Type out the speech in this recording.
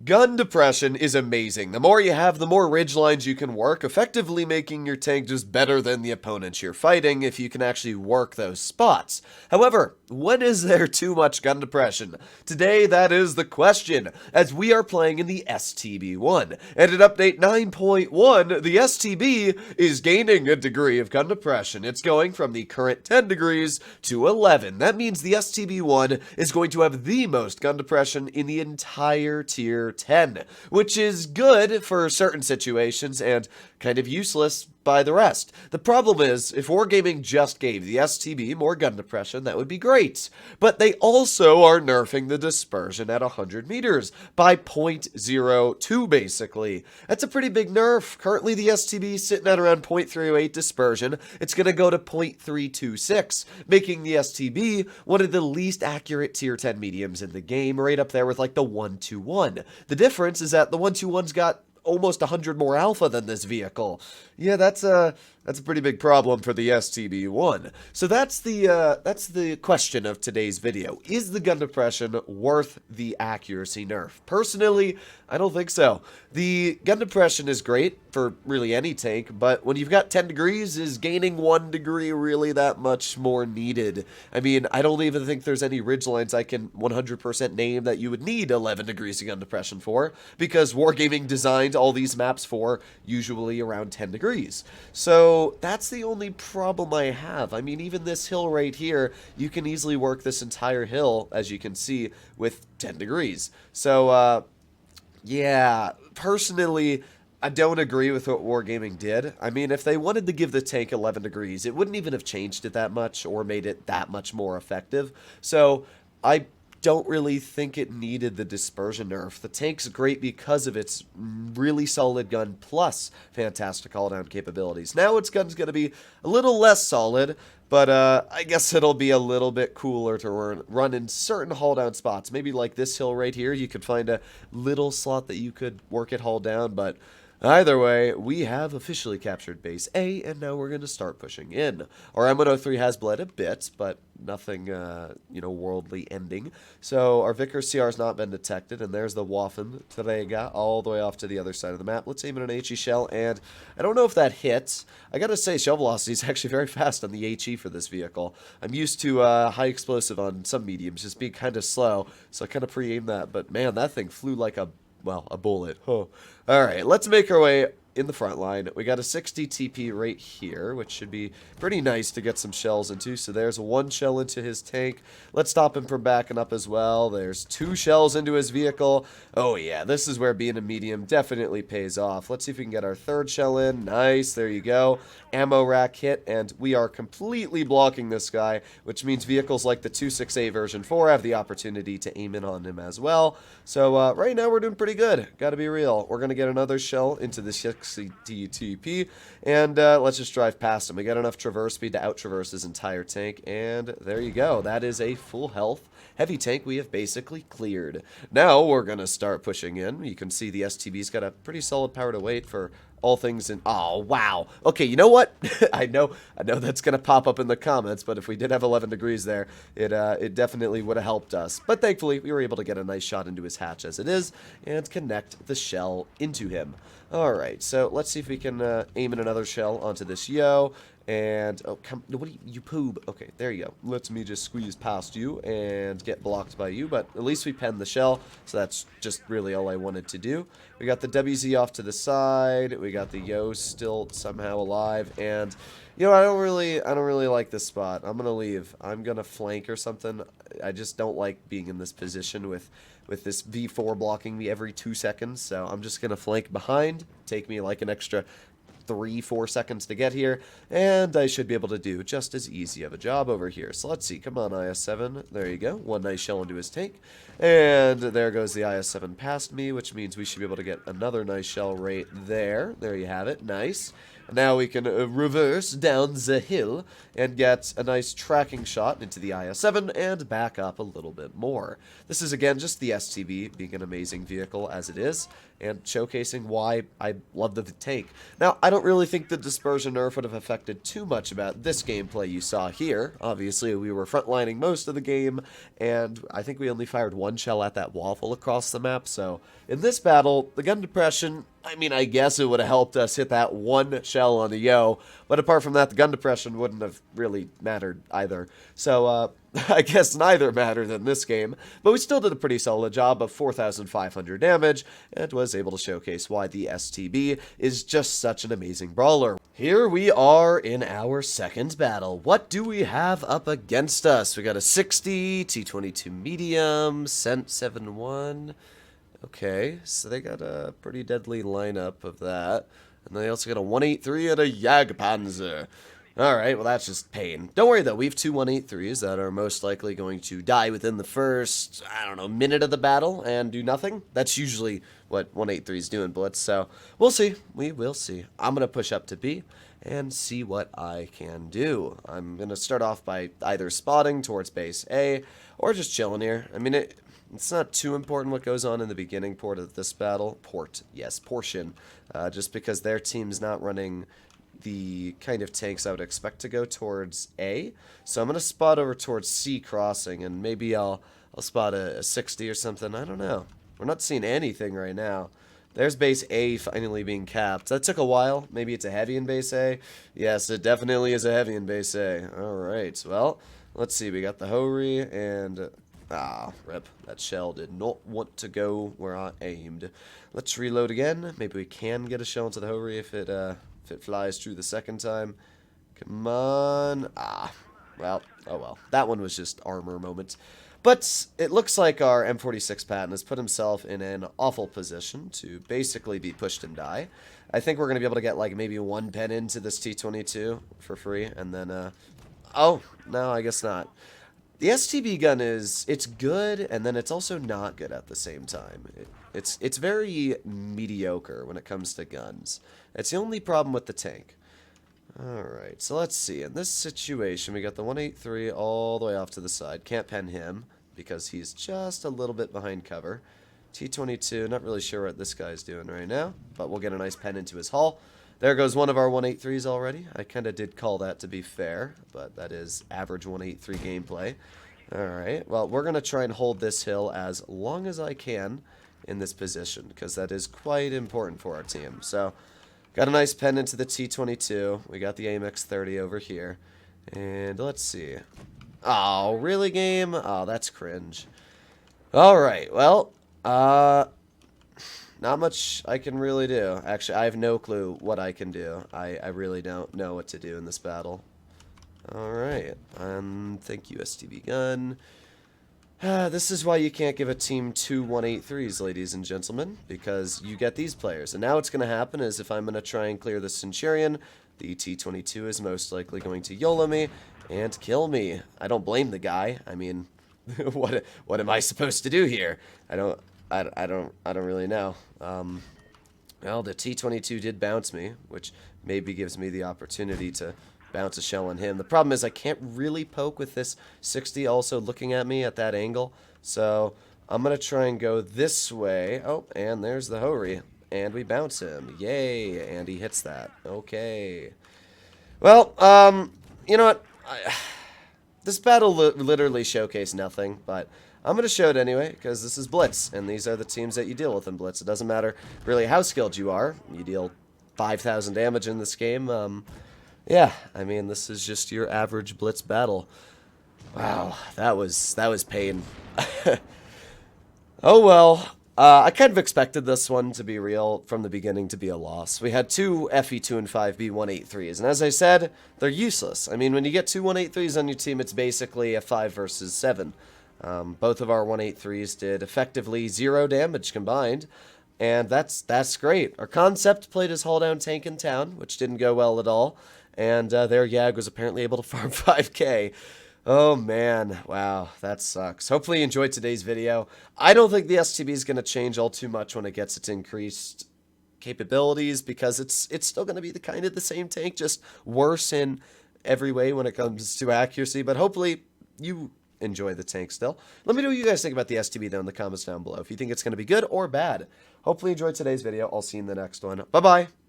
Gun depression is amazing. The more you have, the more ridge lines you can work, effectively making your tank just better than the opponents you're fighting if you can actually work those spots. However, when is there too much gun depression? Today, that is the question, as we are playing in the STB1. And in update 9.1, the STB is gaining a degree of gun depression. It's going from the current 10 degrees to 11. That means the STB1 is going to have the most gun depression in the entire tier 10, which is good for certain situations and kind of useless by the rest. The problem is, if Wargaming just gave the STB more gun depression, that would be great. But they also are nerfing the dispersion at 100 meters by 0.02 basically. That's a pretty big nerf. Currently the STB is sitting at around 0.308 dispersion. It's going to go to 0.326, making the STB one of the least accurate tier 10 mediums in the game, right up there with like the 121. The difference is that the 121's got almost 100 more alpha than this vehicle. Yeah, that's a pretty big problem for the STB1. So that's the question of today's video. Is the gun depression worth the accuracy nerf? Personally, I don't think so. The gun depression is great for really any tank, but when you've got 10 degrees, is gaining 1 degree really that much more needed? I mean, I don't even think there's any ridgelines I can 100% name that you would need 11 degrees of gun depression for, because Wargaming designed all these maps for usually around 10 degrees. So that's the only problem I have. I mean, even this hill right here, you can easily work this entire hill, as you can see, with 10 degrees. So, yeah, personally, I don't agree with what Wargaming did. I mean, if they wanted to give the tank 11 degrees, it wouldn't even have changed it that much or made it that much more effective. So, I don't really think it needed the dispersion nerf. The tank's great because of its really solid gun plus fantastic all-down capabilities. Now its gun's going to be a little less solid, but I guess it'll be a little bit cooler to run in certain haul-down spots. Maybe like this hill right here, you could find a little slot that you could work it haul down, but either way, we have officially captured base A, and now we're going to start pushing in. Our M103 has bled a bit, but nothing, worldly ending. So our Vickers CR has not been detected, and there's the Waffen all the way off to the other side of the map. Let's aim at an HE shell, and I don't know if that hits. I gotta say, shell velocity is actually very fast on the HE for this vehicle. I'm used to high explosive on some mediums, just being kind of slow, so I kind of pre-aimed that, but man, that thing flew like a bullet. Huh. Alright, let's make our way in the front line. We got a 60 TP right here, which should be pretty nice to get some shells into. So there's one shell into his tank. Let's stop him from backing up as well. There's 2 shells into his vehicle. Oh yeah, this is where being a medium definitely pays off. Let's see if we can get our 3rd shell in. Nice, there you go. Ammo rack hit, and we are completely blocking this guy, which means vehicles like the 268 version 4 have the opportunity to aim in on him as well. So right now we're doing pretty good. Gotta be real. We're gonna get another shell into the 60 TP, and let's just drive past him. We got enough traverse speed to out-traverse his entire tank, and there you go. That is a full health heavy tank we have basically cleared. Now we're gonna start pushing in. You can see the STB's got a pretty solid power to weight for all things in... Oh, wow. Okay, you know what? I know that's going to pop up in the comments, but if we did have 11 degrees there, it definitely would have helped us. But thankfully, we were able to get a nice shot into his hatch as it is, and connect the shell into him. Alright, so let's see if we can aim in another shell onto this yo. And, oh, come, what do you poob? Okay, there you go. Let me just squeeze past you and get blocked by you, but at least we penned the shell, so that's just really all I wanted to do. We got the WZ off to the side, we got the yo still somehow alive, and, you know, I don't really like this spot. I'm gonna leave. I'm gonna flank or something. I just don't like being in this position with this V4 blocking me every 2 seconds, so I'm just gonna flank behind, take me like an extra 3-4 seconds to get here, and I should be able to do just as easy of a job over here. So let's see, come on IS-7, there you go, one nice shell into his tank, and there goes the IS-7 past me, which means we should be able to get another nice shell right there. There you have it, nice. Now we can reverse down the hill and get a nice tracking shot into the IS-7 and back up a little bit more. This is again just the STB being an amazing vehicle as it is, and showcasing why I love the tank. Now, I don't really think the dispersion nerf would have affected too much about this gameplay you saw here. Obviously, we were frontlining most of the game, and I think we only fired one shell at that waffle across the map, so in this battle, the gun depression, I mean, I guess it would have helped us hit that one shell on the yo, but apart from that, the gun depression wouldn't have really mattered either. So, I guess neither mattered in this game, but we still did a pretty solid job of 4,500 damage, and was able to showcase why the STB is just such an amazing brawler. Here we are in our second battle. What do we have up against us? We got a 60, T22 medium, Cent 7-1. Okay, so they got a pretty deadly lineup of that. And they also got a 183 and a Jagdpanzer. Alright, well that's just pain. Don't worry though, we have two 183s that are most likely going to die within the first, I don't know, minute of the battle and do nothing. That's usually what 183s do in Blitz, so we'll see. We will see. I'm going to push up to B and see what I can do. I'm going to start off by either spotting towards base A or just chilling here. I mean, it's not too important what goes on in the beginning port of this battle. Portion. Just because their team's not running the kind of tanks I would expect to go towards A. So I'm going to spot over towards C crossing, and maybe I'll spot a 60 or something. I don't know. We're not seeing anything right now. There's base A finally being capped. That took a while. Maybe it's a heavy in base A. Yes, it definitely is a heavy in base A. Alright, well, let's see. We got the Hori and... rip. That shell did not want to go where I aimed. Let's reload again. Maybe we can get a shell into the Hori if it flies through the second time. Come on. Well, oh well. That one was just armor moment. But it looks like our M46 Patton has put himself in an awful position to basically be pushed and die. I think we're going to be able to get like maybe one pen into this T22 for free. And then, oh, no, I guess not. The STB gun it's good, and then it's also not good at the same time. It's very mediocre when it comes to guns. It's the only problem with the tank. Alright, so let's see. In this situation, we got the 183 all the way off to the side. Can't pen him, because he's just a little bit behind cover. T22, not really sure what this guy's doing right now, but we'll get a nice pen into his hull. There goes one of our 183s already. I kind of did call that to be fair, but that is average 183 gameplay. Alright, well, we're going to try and hold this hill as long as I can in this position, because that is quite important for our team. So, got a nice pen into the T22. We got the AMX 30 over here. And let's see. Oh, really, game? Oh, that's cringe. Alright, well, not much I can really do. Actually, I have no clue what I can do. I really don't know what to do in this battle. Alright, thank you, STB gun. This is why you can't give a team two 183s, ladies and gentlemen, because you get these players. And now what's going to happen is if I'm going to try and clear the Centurion, the T22 is most likely going to YOLO me and kill me. I don't blame the guy. I mean, what am I supposed to do here? I don't really know. Well, the T22 did bounce me, which maybe gives me the opportunity to bounce a shell on him. The problem is I can't really poke with this 60 also looking at me at that angle. So I'm going to try and go this way. Oh, and there's the Hori. And we bounce him. Yay. And he hits that. Okay. Well, you know what? This battle literally showcased nothing, but I'm going to show it anyway, because this is Blitz, and these are the teams that you deal with in Blitz. It doesn't matter really how skilled you are. You deal 5,000 damage in this game. Yeah, I mean, this is just your average Blitz battle. Wow, that was pain. Oh well, I kind of expected this one to be real from the beginning to be a loss. We had two FE2 and 5B 183s, and as I said, they're useless. I mean, when you get two 183s on your team, it's basically a 5 versus 7. Both of our 183s did effectively 0 damage combined, and that's great. Our concept played his hull down tank in town, which didn't go well at all, and their Yag was apparently able to farm 5k. Oh man, wow, that sucks. Hopefully you enjoyed today's video. I don't think the STB is going to change all too much when it gets its increased capabilities, because it's still going to be the kind of the same tank, just worse in every way when it comes to accuracy. But hopefully you enjoy the tank still. Let me know what you guys think about the STB though in the comments down below, if you think it's going to be good or bad. Hopefully you enjoyed today's video. I'll see you in the next one. Bye bye.